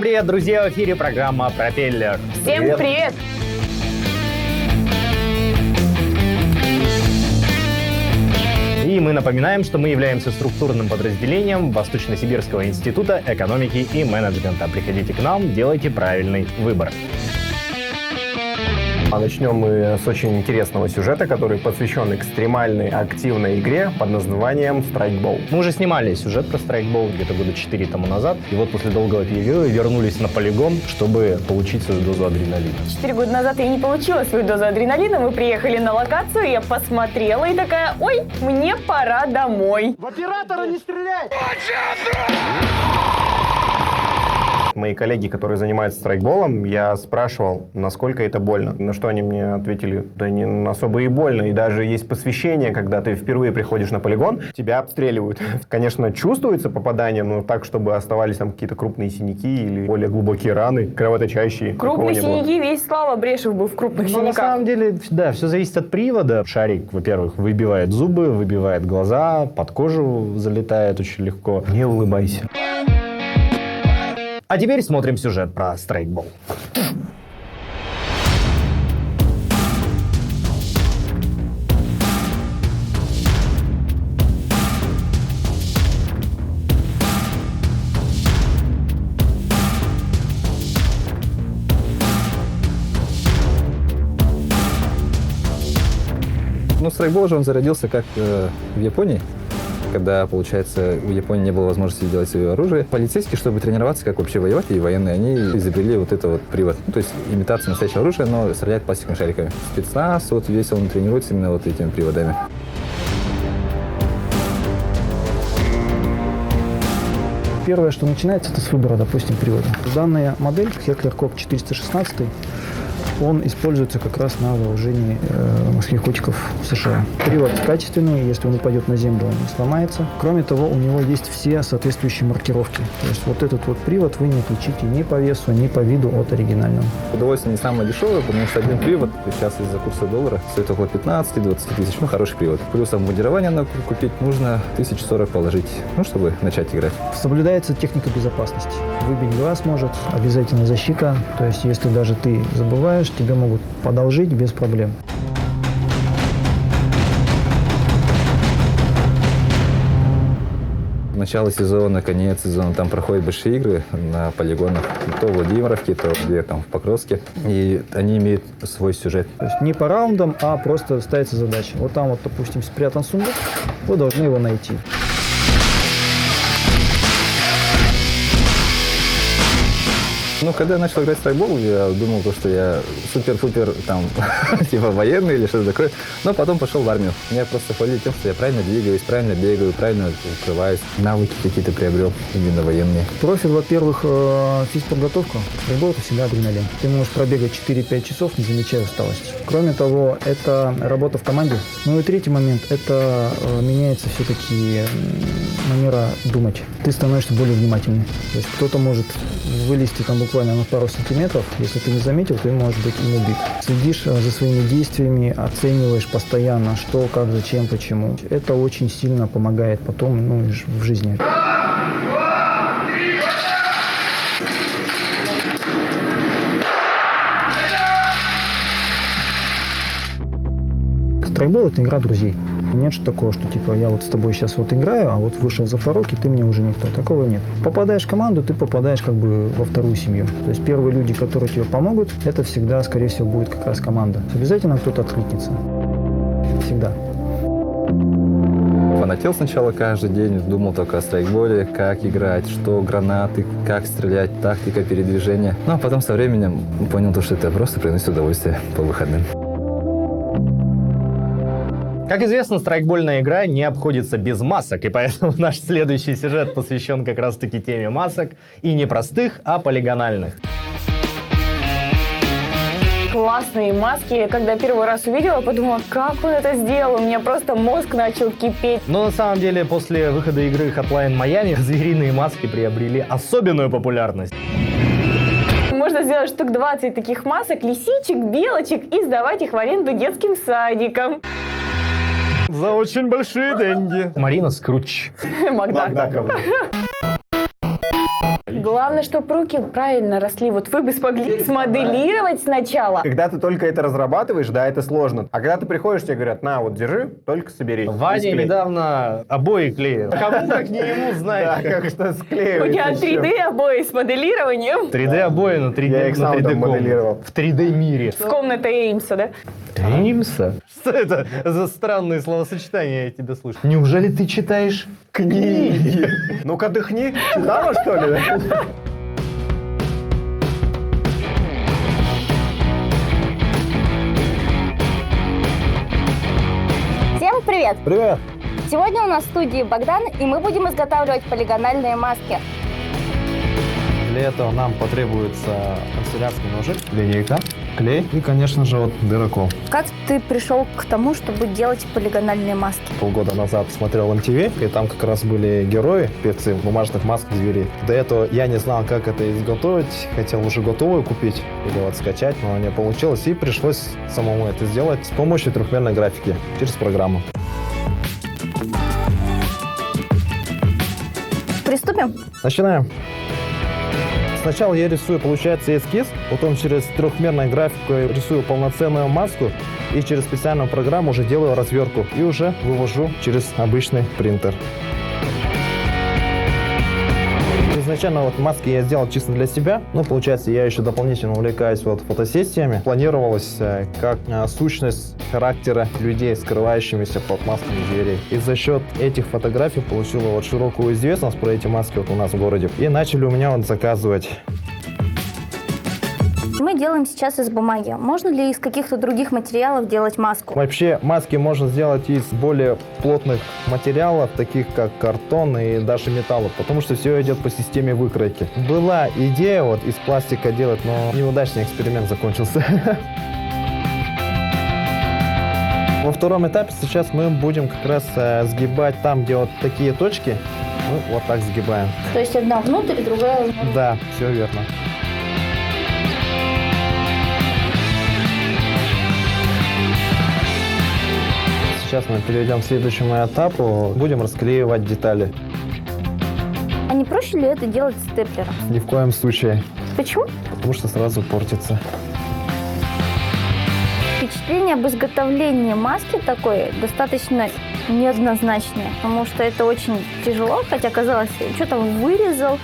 привет, друзья! В эфире программа «Пропеллер». Всем привет! И мы напоминаем, что мы являемся структурным подразделением Восточно-Сибирского института экономики и менеджмента. Приходите к нам, делайте правильный выбор. А начнем мы с очень интересного сюжета, который посвящен экстремальной активной игре под названием Страйкбол. Мы уже снимали сюжет про Страйкбол где-то года 4 тому назад. И вот после долгого перерыва вернулись на полигон, чтобы получить свою дозу адреналина. 4 года назад я не получила свою дозу адреналина. Мы приехали на локацию, я посмотрела и такая: ой, мне пора домой. В оператора не стреляй! Мои коллеги, которые занимаются страйкболом, я спрашивал, насколько это больно. На что они мне ответили: да не особо и больно. И даже есть посвящение, когда ты впервые приходишь на полигон, тебя обстреливают. Конечно, чувствуется попадание, но так, чтобы оставались там какие-то крупные синяки или более глубокие раны, кровоточащие. Крупные синяки, весь Слава Брешев был в крупных Но синяках. на самом деле, да, все зависит от привода. Шарик, во-первых, выбивает зубы, выбивает глаза, под кожу залетает очень легко. Не улыбайся. А теперь смотрим сюжет про Страйкбол. Ну, страйкбол же он зародился как в Японии, когда, получается, у Японии не было возможности сделать свое оружие. Полицейские, чтобы тренироваться, как вообще воевать, и военные, они изобрели вот это вот привод. Ну, то есть имитация настоящего оружия, но стреляет пластиковыми шариками. Спецназ, вот весь он тренируется именно вот этими приводами. Первое, что начинается, это с выбора, допустим, привода. Данная модель, Heckler Koch 416, он используется как раз на вооружении морских котиков США. Привод качественный, если он упадет на землю, он не сломается. Кроме того, у него есть все соответствующие маркировки. То есть вот этот вот привод вы не отличите ни по весу, ни по виду от оригинального. Удовольствие не самое дешевое, потому что один привод сейчас из-за курса доллара стоит около 15-20 тысяч. Ну, хороший привод. Плюс обмундирование надо купить, нужно 1040 положить, ну, чтобы начать играть. Соблюдается техника безопасности. Выбить глаз может, обязательно защита. То есть если даже ты забываешь, тебе могут подолжить без проблем. Начало сезона, конец сезона, там проходят большие игры на полигонах. То в Владимировке, то где там в Покровске. И они имеют свой сюжет. То есть не по раундам, а просто ставится задача. Вот там вот, допустим, спрятан сундук, вы должны его найти. Ну, когда я начал играть в страйкбол, я думал, что я супер-пупер там, типа военный или что-то такое. Но потом пошел в армию. Меня просто хвалили тем, что я правильно двигаюсь, правильно бегаю, правильно укрываюсь. Навыки какие-то приобрел, именно военные. Профиль, во-первых, физподготовка. Страйкбол — это всегда адреналин. Ты можешь пробегать 4-5 часов, не замечая усталости. Кроме того, это работа в команде. Ну и третий момент — это меняется все-таки манера думать. Ты становишься более внимательным. То есть кто-то может вылезти там буквально на пару сантиметров. Если ты не заметил, ты можешь быть им убит. Следишь за своими действиями, оцениваешь постоянно, что, как, зачем, почему. Это очень сильно помогает потом, в жизни. Страйкбол — это игра друзей. Нет что такого, что типа я вот с тобой сейчас вот играю, а вот вышел за порог, и ты мне уже никто. Такого нет. Попадаешь в команду, ты попадаешь как бы во вторую семью. То есть первые люди, которые тебе помогут, это всегда, скорее всего, будет как раз команда. Обязательно кто-то откликнется. Всегда. Фанател сначала каждый день, думал только о страйкболе, как играть, что гранаты, как стрелять, тактика передвижения. Ну, а потом со временем понял, что это просто приносит удовольствие по выходным. Как известно, страйкбольная игра не обходится без масок, и поэтому наш следующий сюжет посвящен как раз-таки теме масок, и не простых, а полигональных. Классные маски. Когда первый раз увидела, подумала, как он это сделал. У меня просто мозг начал кипеть. Но на самом деле после выхода игры Hotline Miami звериные маски приобрели особенную популярность. Можно сделать штук 20 таких масок, лисичек, белочек, и сдавать их в аренду детским садикам. За очень большие деньги. Марина Скруч. Макдак. Главное, чтобы руки правильно росли. Вот вы бы смогли смоделировать сначала. Когда ты только это разрабатываешь, да, это сложно. А когда ты приходишь, тебе говорят, на, вот держи, только собери. Ваня И склей. недавно обои клеил. Кому как не ему Да, знать. как что У склеивается. тебя всё. 3D обои с моделированием. 3D обои на 3D, Я их на сам 3D там комнате. моделировал. В 3D мире. С комнатой Эймса, да? Эймса? Что это за странные словосочетания я тебя слышу? Неужели ты читаешь Книги. Ну-ка дыхни. Читала, что ли? Всем привет! Привет! Сегодня у нас в студии Богдан, и мы будем изготавливать полигональные маски. Для этого нам потребуется канцелярский ножик, линейка, клей и, конечно же, вот дырокол. Как ты пришел к тому, чтобы делать полигональные маски? Полгода назад смотрел MTV, и там как раз были герои, певцы в бумажных масках зверей. До этого я не знал, как это изготовить, хотел уже готовую купить или вот скачать, но не получилось, и пришлось самому это сделать с помощью трехмерной графики через программу. Приступим? Начинаем. Сначала я рисую, получается, эскиз, потом через трехмерную графику рисую полноценную маску и через специальную программу уже делаю развертку и уже вывожу через обычный принтер. Изначально вот маски я сделал чисто для себя, но получается я еще дополнительно увлекаюсь вот фотосессиями. Планировалось как сущность характера людей, скрывающимися под масками зверей. И за счет этих фотографий получила вот широкую известность про эти маски вот у нас в городе. И начали у меня вот заказывать. Мы делаем сейчас из бумаги. Можно ли из каких-то других материалов делать маску? Вообще маски можно сделать из более плотных материалов, таких как картон и даже металла, потому что все идет по системе выкройки. Была идея вот из пластика делать, но неудачный эксперимент закончился. Во втором этапе сейчас мы будем как раз сгибать там, где вот такие точки. Мы вот так сгибаем. То есть одна внутрь, другая внутрь. Да, все верно. Сейчас мы перейдем к следующему этапу. Будем расклеивать детали. А не проще ли это делать степлером? Ни в коем случае, Почему? потому что сразу портится. Впечатление об изготовлении маски такой достаточно неоднозначное, потому что это очень тяжело, хотя казалось, что там вырезал,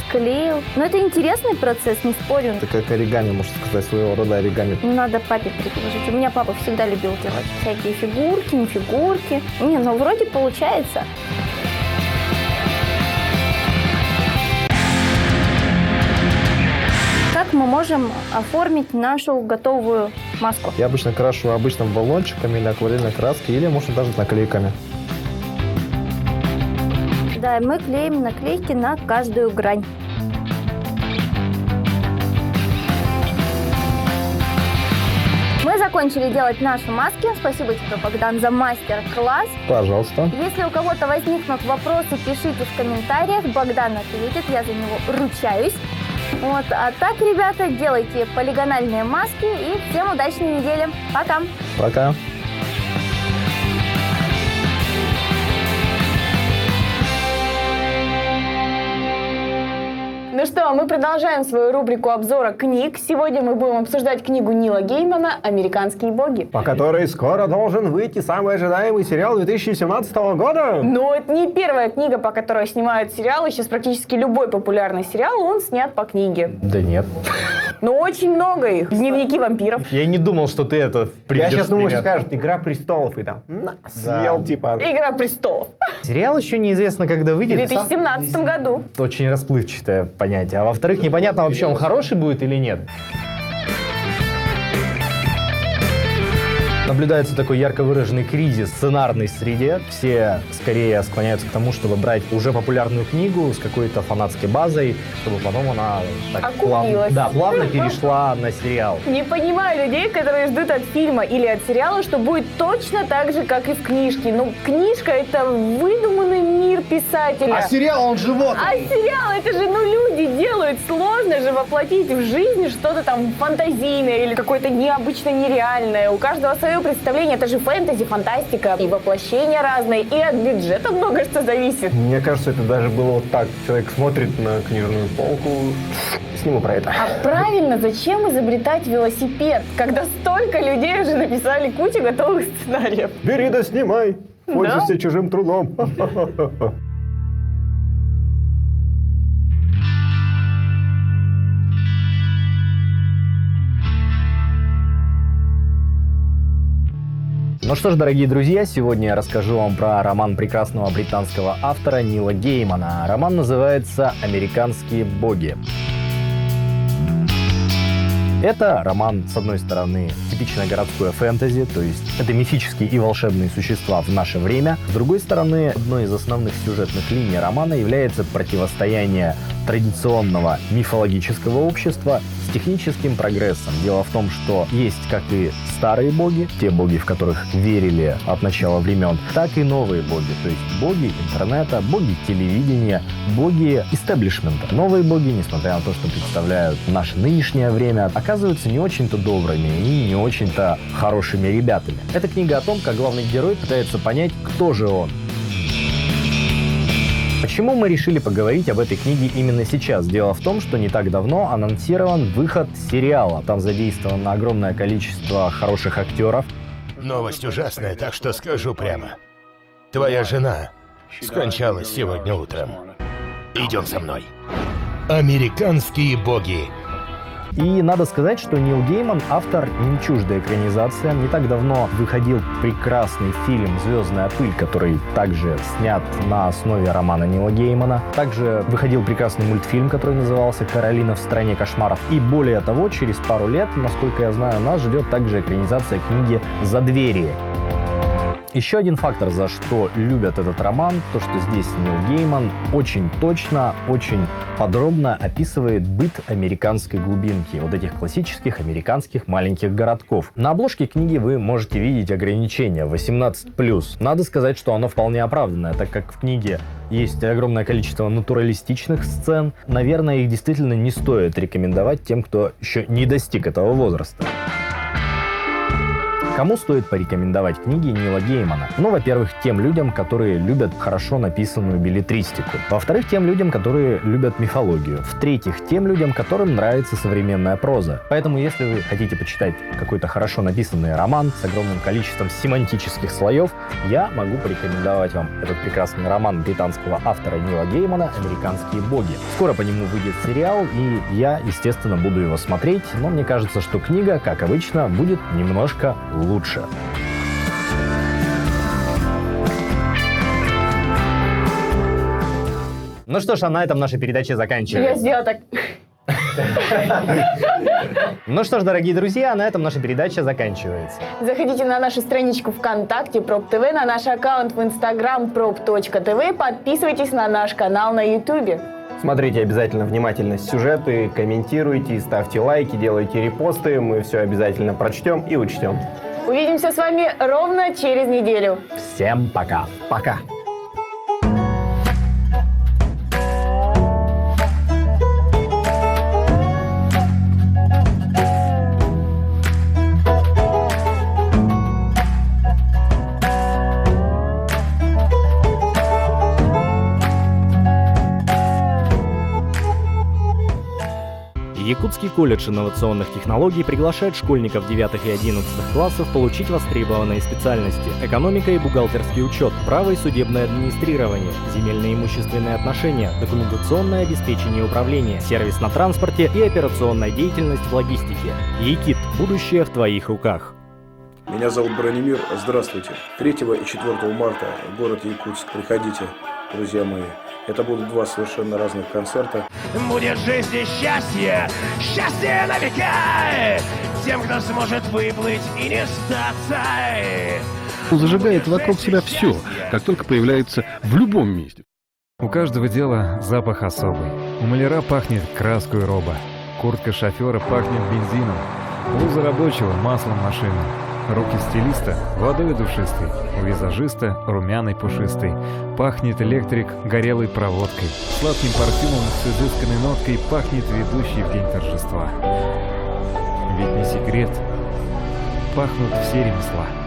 склеил. Но это интересный процесс, не спорю. Это как оригами, можно сказать, своего рода оригами. Надо папе предложить. У меня папа всегда любил делать всякие фигурки, не фигурки. Не, ну вроде получается. Как мы можем оформить нашу готовую маску? Я обычно крашу обычным баллончиком или акварельной краской, или можно даже наклейками. Да, мы клеим наклейки на каждую грань. Мы закончили делать наши маски. Спасибо тебе, Богдан, за мастер-класс. Пожалуйста. Если у кого-то возникнут вопросы, пишите в комментариях. Богдан ответит, я за него ручаюсь. Вот. А так, ребята, делайте полигональные маски и всем удачной недели. Пока! Пока. Ну что, мы продолжаем свою рубрику обзора книг. Сегодня мы будем обсуждать книгу Нила Геймана «Американские боги». По которой скоро должен выйти самый ожидаемый сериал 2017 года. Но это не первая книга, по которой снимают сериалы. Сейчас практически любой популярный сериал, он снят по книге. Да нет. Но очень много их. Дневники вампиров. Я не думал, что ты это Я приведешь сейчас в думаю, пример. что скажут «Игра престолов» и там съел, типа. Игра престолов. Сериал еще неизвестно, когда В выйдет. 2017 году. Очень расплывчатое понятие. А во-вторых, непонятно вообще, он хороший будет или нет. Наблюдается такой ярко выраженный кризис в сценарной среде. Все скорее склоняются к тому, чтобы брать уже популярную книгу с какой-то фанатской базой, чтобы потом она так Окупилась. плавно перешла на сериал. Не понимаю людей, которые ждут от фильма или от сериала, что будет точно так же, как и в книжке. Ну, книжка — это выдуманный мир писателя. сериал, он живот. А сериал, это же, люди делают. Сложно же воплотить в жизнь что-то там фантазийное или какое-то необычно нереальное. У каждого свое свое представление, это же фэнтези, фантастика, и воплощения разные, и от бюджета много что зависит. Мне кажется, это даже было вот так. Человек смотрит на книжную полку, сниму про это. А правильно, зачем изобретать велосипед, когда столько людей уже написали кучу готовых сценариев? Бери да снимай, пользуйся чужим трудом. Ну что ж, дорогие друзья, сегодня я расскажу вам про роман прекрасного британского автора Нила Геймана. Роман называется «Американские боги». Это роман, с одной стороны, типичное городское фэнтези, то есть это мифические и волшебные существа в наше время. С другой стороны, одной из основных сюжетных линий романа является противостояние традиционного мифологического общества с техническим прогрессом. Дело в том, что есть как и старые боги, те боги, в которых верили от начала времен, так и новые боги, то есть боги интернета, боги телевидения, боги истеблишмента. Новые боги, несмотря на то, что представляют наше нынешнее время, оказываются не очень-то добрыми и не очень-то хорошими ребятами. Эта книга о том, как главный герой пытается понять, кто же он. Почему мы решили поговорить об этой книге именно сейчас? Дело в том, что не так давно анонсирован выход сериала. Там задействовано огромное количество хороших актеров. Новость ужасная, так что скажу прямо. Твоя жена скончалась сегодня утром. Идем со мной. Американские боги. И надо сказать, что Нил Гейман — автор не чуждой экранизации. Не так давно выходил прекрасный фильм «Звездная пыль», который также снят на основе романа Нила Геймана. Также выходил прекрасный мультфильм, который назывался «Каролина в стране кошмаров». И более того, через пару лет, насколько я знаю, нас ждет также экранизация книги «Задверье». Еще один фактор, за что любят этот роман, то, что здесь Нил Гейман очень точно, очень подробно описывает быт американской глубинки, вот этих классических американских маленьких городков. На обложке книги вы можете видеть ограничение 18+. Надо сказать, что оно вполне оправданное, так как в книге есть огромное количество натуралистичных сцен. Наверное, их действительно не стоит рекомендовать тем, кто еще не достиг этого возраста. Кому стоит порекомендовать книги Нила Геймана? Ну, во-первых, тем людям, которые любят хорошо написанную беллетристику. Во-вторых, тем людям, которые любят мифологию. В-третьих, тем людям, которым нравится современная проза. Поэтому, если вы хотите почитать какой-то хорошо написанный роман с огромным количеством семантических слоев, я могу порекомендовать вам этот прекрасный роман британского автора Нила Геймана «Американские боги». Скоро по нему выйдет сериал, и я, естественно, буду его смотреть, но мне кажется, что книга, как обычно, будет немножко лучше. Ну что ж, а на этом наша передача заканчивается. Я сделала так. Ну что ж, дорогие друзья, на этом наша передача заканчивается. Заходите на нашу страничку ВКонтакте Проб ТВ, на наш аккаунт в Инстаграм prop.tv, подписывайтесь на наш канал на Ютубе. Смотрите обязательно внимательно сюжеты, комментируйте, ставьте лайки, делайте репосты. Мы все обязательно прочтем и учтем. Увидимся с вами ровно через неделю. Всем пока. Пока. Якутский колледж инновационных технологий приглашает школьников 9 и 11 классов получить востребованные специальности: экономика и бухгалтерский учет, право и судебное администрирование, земельные и имущественные отношения, документационное обеспечение и управление, сервис на транспорте и операционная деятельность в логистике. ЕКИТ. Будущее в твоих руках. Меня зовут Бранимир. Здравствуйте. 3 и 4 марта город Якутск. Приходите, друзья мои. Это будут два совершенно разных концерта. Будет в жизни счастье, счастье на века, тем, кто сможет выплыть и не сдаться. Он зажигает вокруг себя все, как только появляется в любом месте. У каждого дела запах особый. У маляра пахнет краской роба. Куртка шофера пахнет бензином. Блуза рабочего — маслом машины. Руки стилиста — водой душистой. У визажиста — румяной пушистой. Пахнет электрик горелой проводкой. Сладким парфюмом с изысканной ноткой пахнет ведущий в день торжества. Ведь не секрет, пахнут все ремесла.